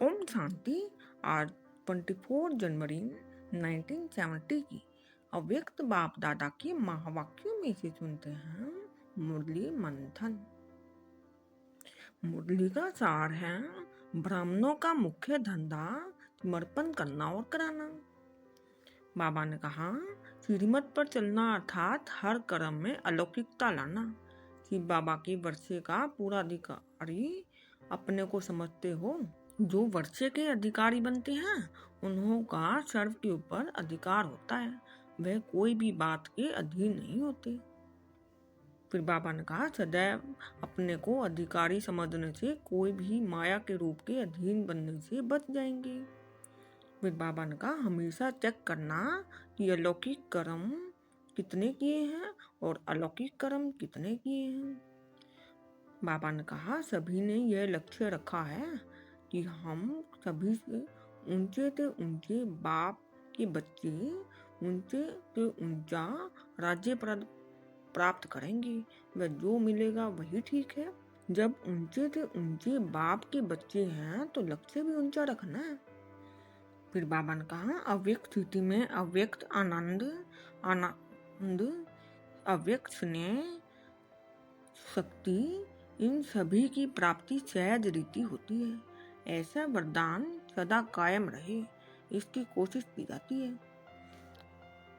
ओम शांति। आज 24 जनवरी 1970 की अव्यक्त बाप दादा के महावाक्यों में से सुनते हैं मुरली मंथन। मुरली का सार है ब्राह्मणों का मुख्य धंधा समर्पण करना और कराना। बाबा ने कहा श्रीमत पर चलना अर्थात हर कर्म में अलौकिकता लाना। शिव बाबा के वर्षे का पूरा अधिकारी अपने को समझते हो। जो वर्षे के अधिकारी बनते हैं उन्हों का सर्व के ऊपर अधिकार होता है, वह कोई भी बात के अधीन नहीं होते। फिर बाबा ने कहा सदैव अपने को अधिकारी समझने से कोई भी माया के रूप के अधीन बनने से बच जाएंगे। फिर बाबा ने कहा हमेशा चेक करना कि अलौकिक कर्म कितने किए हैं और अलौकिक कर्म कितने किए हैं। बाबा ने कहा सभी ने यह लक्ष्य रखा है कि हम सभी से ऊंचे से ऊंचे बाप के बच्चे ऊंचे से ऊंचा राज्य प्राप्त करेंगे। वह जो मिलेगा वही ठीक है। जब ऊंचे से ऊंचे बाप के बच्चे हैं तो लक्ष्य भी ऊंचा रखना है। फिर बाबा ने कहा अव्यक्त स्थिति में अव्यक्त आनंद अव्यक्त स्नेह शक्ति इन सभी की प्राप्ति सहज रीति होती है। ऐसा वरदान सदा कायम रहे इसकी कोशिश की जाती है।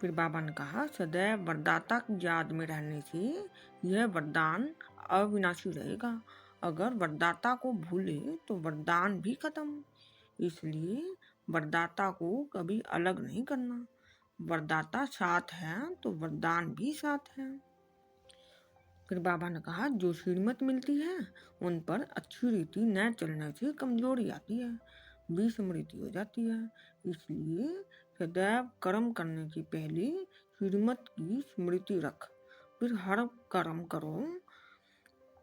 फिर बाबा ने कहा सदैव वरदाता की याद में रहने से यह वरदान अविनाशी रहेगा। अगर वरदाता को भूले तो वरदान भी खत्म। इसलिए वरदाता को कभी अलग नहीं करना। वरदाता साथ है तो वरदान भी साथ है। फिर बाबा ने कहा जो श्रीमत मिलती है उन पर अच्छी रीति न चलने से कमजोरी आती है, विस्मृति हो जाती है। इसलिए सदैव कर्म करने से पहले श्रीमत की स्मृति रख, फिर हर कर्म करो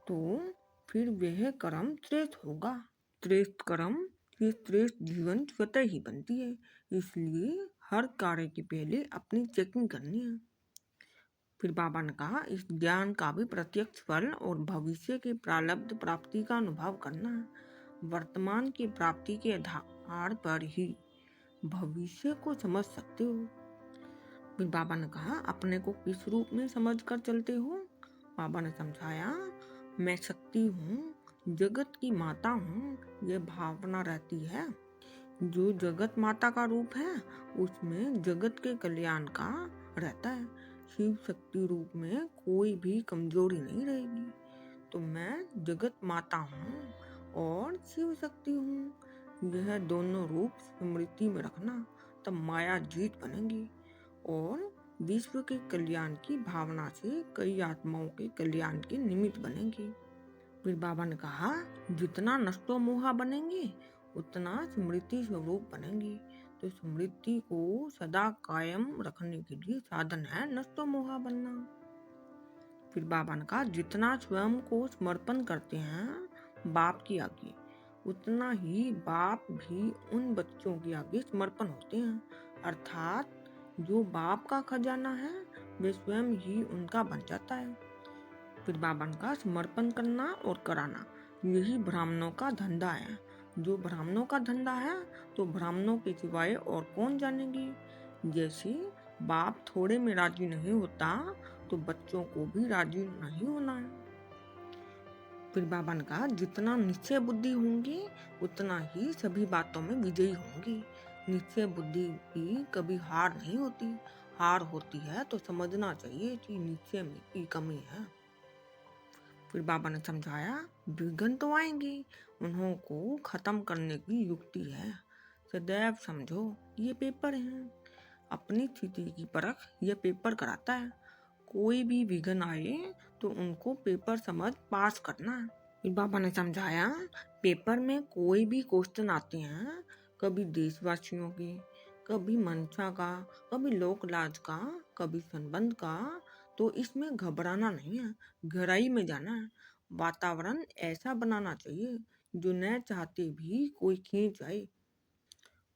तो फिर वह कर्म श्रेष्ठ होगा। श्रेष्ठ कर्म से श्रेष्ठ जीवन स्वतः ही बनती है। इसलिए हर कार्य के पहले अपनी चेकिंग करनी है। फिर बाबा ने कहा इस ज्ञान का भी प्रत्यक्ष फल और भविष्य के प्रारब्ध प्राप्ति का अनुभव करना है। वर्तमान की प्राप्ति के आधार पर ही भविष्य को समझ सकते हो। फिर बाबा ने कहा अपने को किस रूप में समझ कर चलते हो। बाबा ने समझाया मैं शक्ति हूँ, जगत की माता हूँ, यह भावना रहती है। जो जगत माता का रूप है उसमें जगत के कल्याण का रहता है। शिव शक्ति रूप में कोई भी कमजोरी नहीं रहेगी। तो मैं जगत माता हूँ और शिव शक्ति हूँ। यह दोनों रूप स्मृति में रखना, तब माया जीत बनेगी और विश्व के कल्याण की भावना से कई आत्माओं के कल्याण के निमित्त बनेंगे। फिर बाबा ने कहा जितना नष्टो मोहा बनेंगे उतना स्मृति स्वरूप बनेंगी। तो स्मृति को सदा कायम रखने के लिए साधन है नष्टो मोहा बनना। फिर बाबा ने कहा जितना स्वयं को समर्पण करते हैं बाप की आगे उतना ही बाप भी उन बच्चों के आगे समर्पण होते हैं। अर्थात जो बाप का खजाना है वे स्वयं ही उनका बन जाता है। फिर बाबा ने कहा समर्पण करना और कराना यही ब्राह्मणों का धंधा है। जो ब्राह्मणों का धंधा है तो ब्राह्मणों के सिवाय और कौन जानेगी। जैसे बाप थोड़े में राजी नहीं होता तो बच्चों को भी राजी नहीं होना है। फिर बाबा ने कहा जितना निश्चय बुद्धि होंगी उतना ही सभी बातों में विजयी होंगी। निश्चय बुद्धि की कभी हार नहीं होती। हार होती है तो समझना चाहिए कि निश्चय में की कमी है। फिर बाबा ने समझाया विघ्न तो आएंगे, उन्हों को खत्म करने की युक्ति है। सदैव समझो ये पेपर हैं। अपनी स्थिति की परख यह पेपर कराता है। कोई भी विघ्न आए तो उनको पेपर समझ पास करना है। फिर बाबा ने समझाया पेपर में कोई भी क्वेश्चन आते हैं, कभी देशवासियों के, कभी मंशा का, कभी लोक लाज का, कभी संबंध का, तो इसमें घबराना नहीं है, गहराई में जाना है। वातावरण ऐसा बनाना चाहिए जो न चाहते भी कोई खींच आए।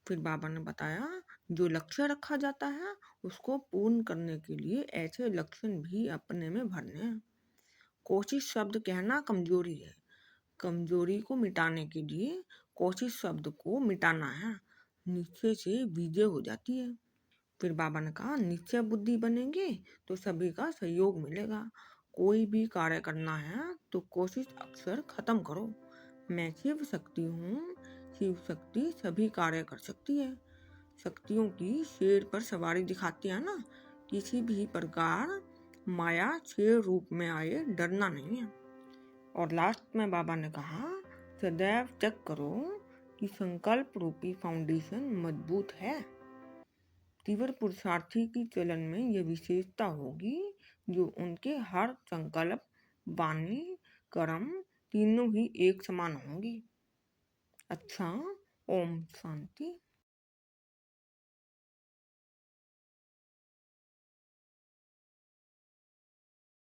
फिर बाबा ने बताया जो लक्ष्य रखा जाता है उसको पूर्ण करने के लिए ऐसे लक्षण भी अपने में भरने हैं। कोशिश शब्द कहना कमजोरी है। कमजोरी को मिटाने के लिए कोशिश शब्द को मिटाना है, निश्चय से विजय हो जाती है। फिर बाबा ने कहा, निश्चय बुद्धि बनेंगे तो सभी का सहयोग मिलेगा। कोई भी कार्य करना है तो कोशिश अक्सर खत्म करो। मैं शिव शक्ति हूँ, शिव शक्ति सभी कार्य कर सकती है। शक्तियों की शेर पर सवारी दिखाती है ना, किसी भी प्रकार माया शेर रूप में आए डरना नहीं है। और लास्ट में बाबा ने कहा, सदैव चेक करो कि संकल्प रूपी फाउंडेशन मजबूत है। तीव्र पुरुषार्थी की चलन में यह विशेषता होगी जो उनके हर संकल्प, वाणी, कर्म तीनों ही एक समान होंगी। अच्छा, ओम शांति।